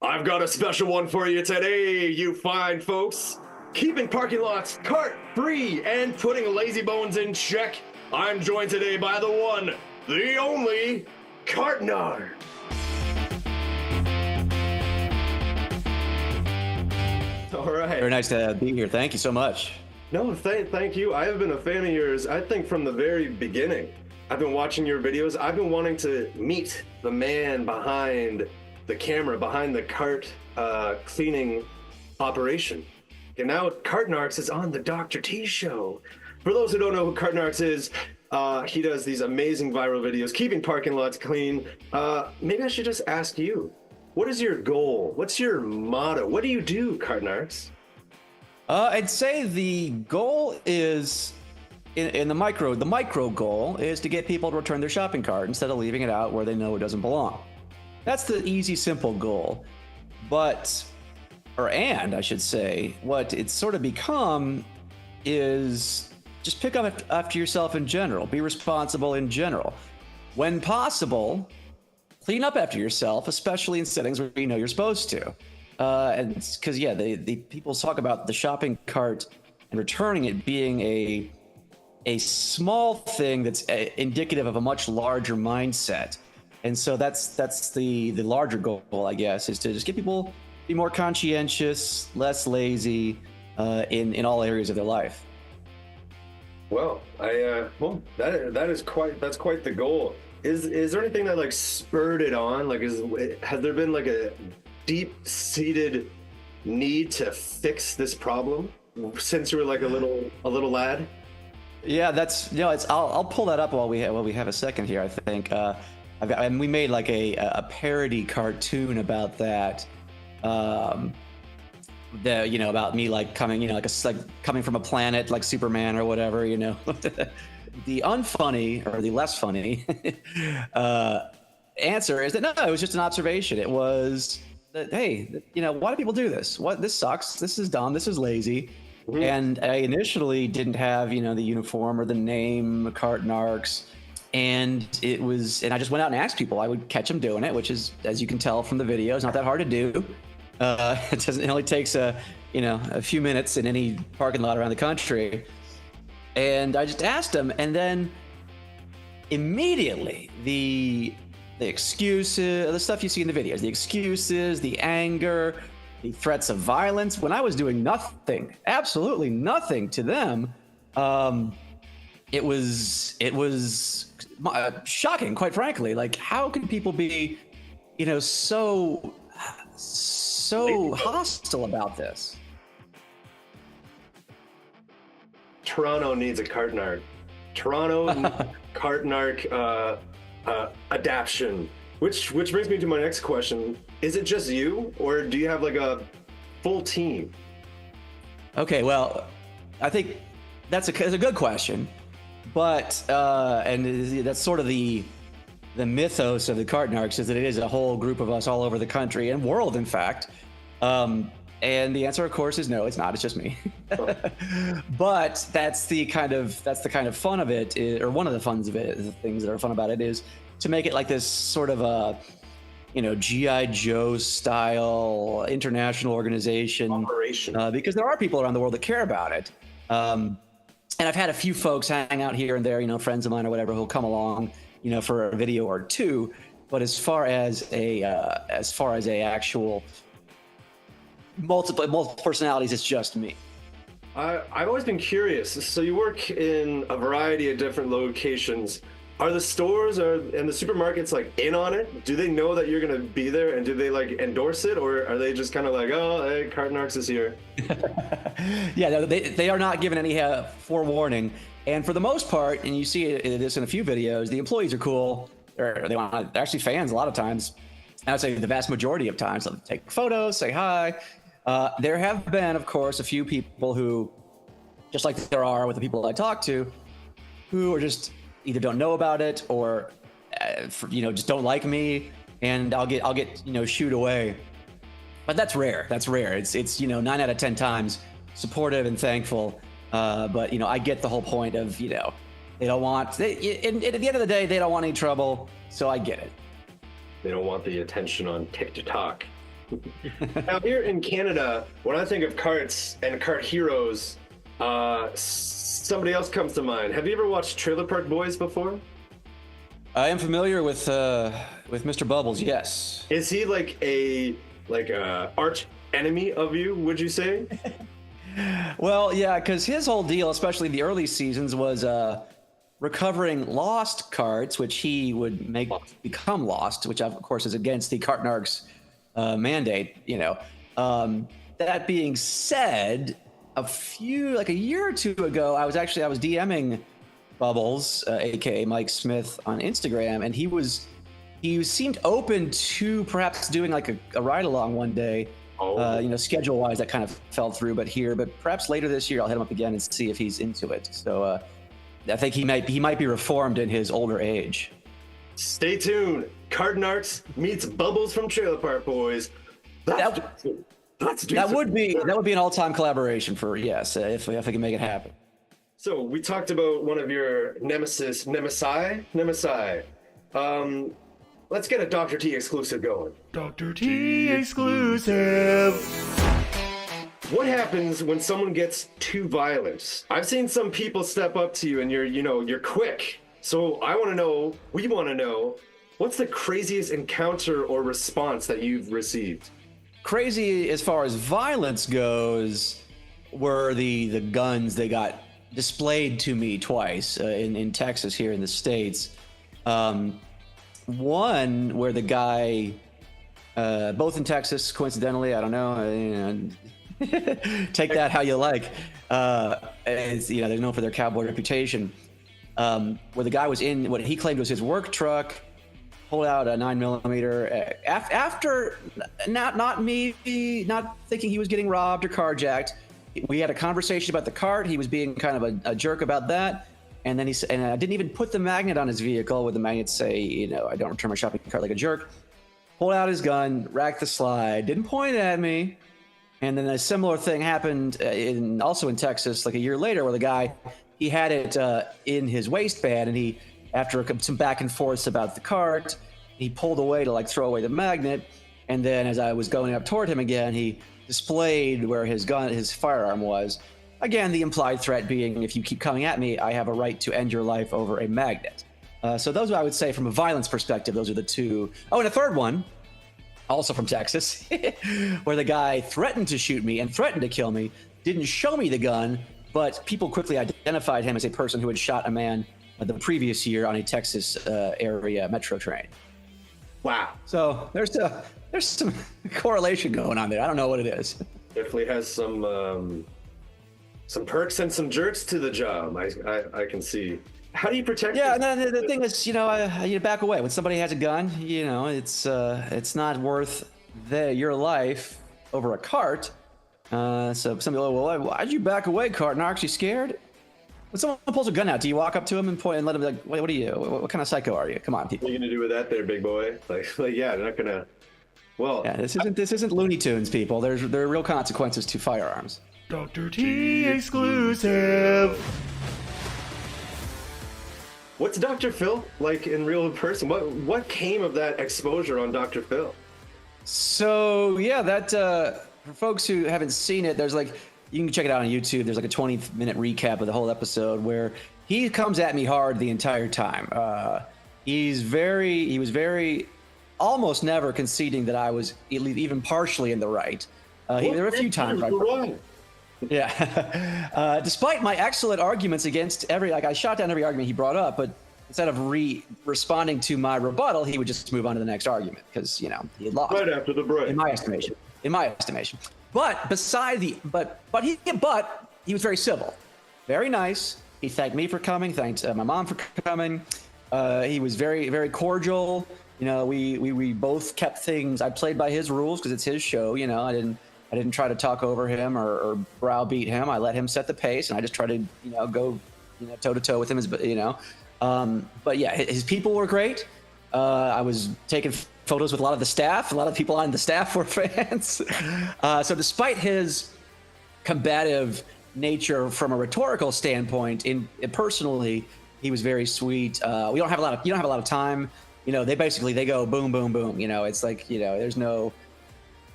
I've got a special one for you today, you fine folks. Keeping parking lots cart free and putting lazy bones in check. I'm joined today by the one, the only, Cart Narcs. All right. Very nice to be here. Thank you so much. No, thank you. I have been a fan of yours, I think, from the very beginning. I've been watching your videos. I've been wanting to meet the man behind the camera, behind the cart cleaning operation. And now Cart Narcs is on the Dr. T show. For those who don't know who Cart Narcs is, he does these amazing viral videos, keeping parking lots clean. Maybe I should just ask you, what is your goal? What's your motto? What do you do, Cart Narcs? I'd say the goal is, in the micro goal is to get people to return their shopping cart instead of leaving it out where they know it doesn't belong. That's the easy, simple goal. And I should say, what it's sort of become is just pick up after yourself in general. Be responsible in general. When possible, clean up after yourself, especially in settings where you know you're supposed to. And because, yeah, the people talk about the shopping cart and returning it being a small thing that's indicative of a much larger mindset. And so that's the larger goal, I guess, is to just get people be more conscientious, less lazy in all areas of their life. Well, that's quite the goal. Is there anything that like spurred it on? Like, has there been like a deep-seated need to fix this problem since you were like a little lad? Yeah, I'll pull that up while we have a second here. I think and we made like a parody cartoon about that. About me like coming, like coming from a planet like Superman or whatever, The unfunny or the less funny answer is that no, it was just an observation. It was that, hey, why do people do this? This sucks. This is dumb. This is lazy. Mm-hmm. And I initially didn't have, the uniform or the name Cart Narcs. And I just went out and asked people. I would catch them doing it, which is, as you can tell from the videos, not that hard to do. It only takes a few minutes in any parking lot around the country. And I just asked them, and then immediately the excuses, the stuff you see in the videos, the excuses, the anger, the threats of violence. When I was doing nothing, absolutely nothing to them, it was shocking, quite frankly. Like, how can people be, so hostile about this? Toronto needs a Cart Narc. Toronto Cart Narc adaptation. Which brings me to my next question. Is it just you, or do you have like a full team? Okay, well, I think that's a good question. But and that's sort of the mythos of the Cart Narcs, is that it is a whole group of us all over the country and world, in fact. And the answer, of course, is no, it's not. It's just me. But that's the kind of fun of it, or one of the funs of it. The things that are fun about it is to make it like this sort of a, G.I. Joe style international organization. Operation. Because there are people around the world that care about it. And I've had a few folks hang out here and there, friends of mine or whatever, who'll come along, for a video or two. But as far as a actual multiple personalities, it's just me. I've always been curious. So you work in a variety of different locations. Are the stores and the supermarkets like in on it? Do they know that you're gonna be there, and do they like endorse it, or are they just kind of like, oh, hey, Cart Narcs is here? Yeah, no, they are not given any forewarning, and for the most part, and you see this in a few videos, the employees are cool. They're actually fans a lot of times. I would say the vast majority of times they'll take photos, say hi. There have been, of course, a few people who, just like there are with the people I talk to, who are just either don't know about it or, just don't like me, and I'll get shooed away. But that's rare. It's 9 out of 10 times supportive and thankful. But I get the whole point of they don't want. At the end of the day, they don't want any trouble. So I get it. They don't want the attention on TikTok. Now here in Canada, when I think of carts and cart heroes, somebody else comes to mind. Have you ever watched Trailer Park Boys before? I am familiar with Mr. Bubbles. Yes. Is he like a arch enemy of you? Would you say? Well, yeah, because his whole deal, especially in the early seasons, was recovering lost carts, which he would make become lost, which of course is against the Cart Narcs mandate. That being said, like a year or two ago, I was DMing Bubbles, aka Mike Smith, on Instagram, and he seemed open to perhaps doing like a ride along one day. Schedule wise, that kind of fell through, but perhaps later this year, I'll hit him up again and see if he's into it. So I think he might be reformed in his older age. Stay tuned. Cart Narcs meets Bubbles from Trailer Park Boys. That would be an all-time collaboration for if I can make it happen. So we talked about one of your nemesi. Let's get a Dr. T exclusive going. Dr. T exclusive. What happens when someone gets too violent? I've seen some people step up to you and you're quick. So we want to know, what's the craziest encounter or response that you've received? Crazy as far as violence goes were the guns that got displayed to me twice in Texas here in the States. One where the guy, both in Texas, coincidentally, I don't know, take that how you like. They're known for their cowboy reputation. Where the guy was in what he claimed was his work truck, pulled out a 9mm after not thinking he was getting robbed or carjacked. We had a conversation about the cart. He was being kind of a jerk about that. And then I didn't even put the magnet on his vehicle, with the magnet say, I don't return my shopping cart like a jerk. Pulled out his gun, racked the slide, didn't point at me. And then a similar thing happened also in Texas, like a year later, where the guy, he had it in his waistband, and after some back and forth about the cart, he pulled away to like throw away the magnet. And then as I was going up toward him again, he displayed where his firearm was. Again, the implied threat being, if you keep coming at me, I have a right to end your life over a magnet. So those, I would say, from a violence perspective, those are the two. Oh, and a third one, also from Texas, where the guy threatened to shoot me and threatened to kill me, didn't show me the gun, but people quickly identified him as a person who had shot a man the previous year on a Texas area metro train. Wow. So there's some correlation going on there. I don't know what it is. Definitely has some perks and some jerks to the job. I can see. How do you protect? Yeah, and then the thing is, you back away when somebody has a gun. It's not worth your life over a cart. So some people, well, why'd you back away, Cart Narcs? You scared? When someone pulls a gun out, do you walk up to him and point and let him be like, what are you? What kind of psycho are you? Come on, people. What are you gonna do with that, there, big boy? Like, yeah, they're not gonna. Well, yeah, this isn't Looney Tunes, people. There are real consequences to firearms. Dr. T exclusive. What's Dr. Phil like in real person? What came of that exposure on Dr. Phil? So yeah, that for folks who haven't seen it, you can check it out on YouTube. There's like a 20-minute recap of the whole episode where he comes at me hard the entire time. He was very almost never conceding that I was even partially in the right. There were a few times. Yeah. Despite my excellent arguments against I shot down every argument he brought up, but instead of responding to my rebuttal, he would just move on to the next argument because, he had lost. Right after the break. In my estimation. But he was very civil, very nice. He thanked me for coming, thanked my mom for coming. He was very, very cordial. We both kept things. I played by his rules because it's his show. I didn't try to talk over him or browbeat him. I let him set the pace, and I just tried to, go, toe to toe with him. But yeah, his people were great. I was taking photos with a lot of the staff. A lot of people on the staff were fans. So despite his combative nature from a rhetorical standpoint, personally, he was very sweet. You don't have a lot of time. They go boom, boom, boom. It's like, there's no.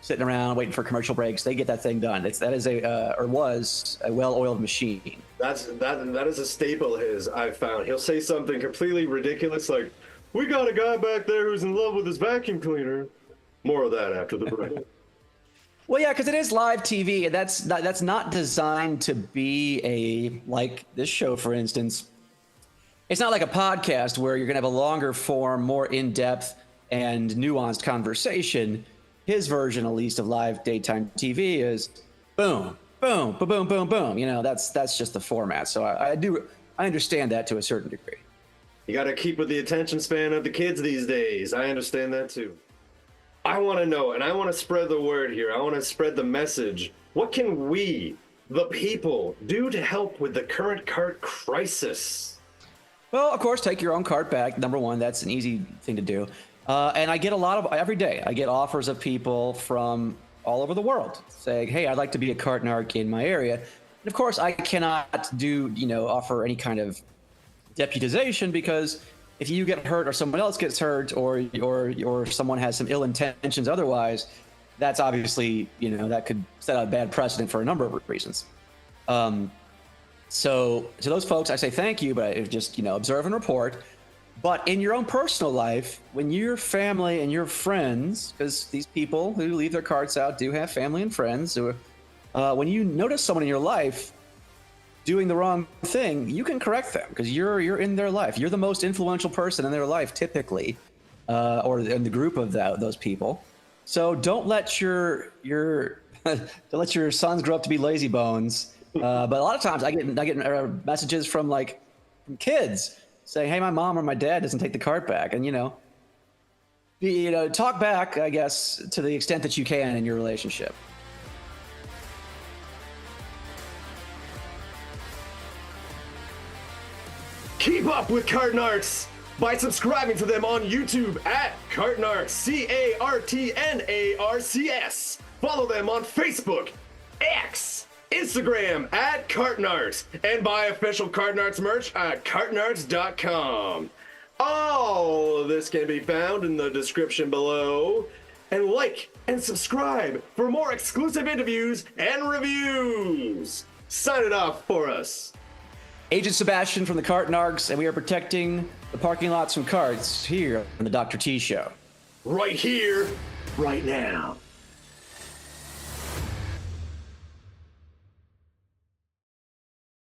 sitting around waiting for commercial breaks. They get that thing done. That is or was a well-oiled machine. That is a staple of his, I've found. He'll say something completely ridiculous like, "We got a guy back there who's in love with his vacuum cleaner." More of that after the break. Well, yeah, because it is live TV, and that's not designed to be like this show, for instance. It's not like a podcast where you're going to have a longer form, more in-depth and nuanced conversation. His version, at least, of live daytime TV is boom, boom, boom, boom, boom, boom. You know, that's just the format. So I understand that to a certain degree. You got to keep with the attention span of the kids these days. I understand that too. I want to know, and I want to spread the word here. I want to spread the message. What can we, the people, do to help with the current cart crisis? Well, of course, take your own cart back. Number one, that's an easy thing to do. And I get every day, I get offers of people from all over the world saying, "Hey, I'd like to be a cart narc in my area." And of course, I cannot offer any kind of deputization, because if you get hurt or someone else gets hurt or someone has some ill intentions otherwise, that's obviously, that could set a bad precedent for a number of reasons. So to those folks, I say thank you, but I just, observe and report. But in your own personal life, when your family and your friends, because these people who leave their carts out do have family and friends, when you notice someone in your life doing the wrong thing, you can correct them, because you're in their life. You're the most influential person in their life, typically, or in the group of those people. So don't let your don't let your sons grow up to be lazy bones. But a lot of times I get messages from kids saying, "Hey, my mom or my dad doesn't take the cart back," and talk back, I guess, to the extent that you can in your relationship. Keep up with Cart Narcs by subscribing to them on YouTube at Cart Narcs, CartNarcs. Follow them on Facebook, X, Instagram at Cart Narcs, and buy official Cart Narcs merch at cartnarcs.com. All of this can be found in the description below. And like and subscribe for more exclusive interviews and reviews. Sign it off for us. Agent Sebastian from the Cart Narcs, and we are protecting the parking lots from carts here on the Dr. T Show. Right here, right now.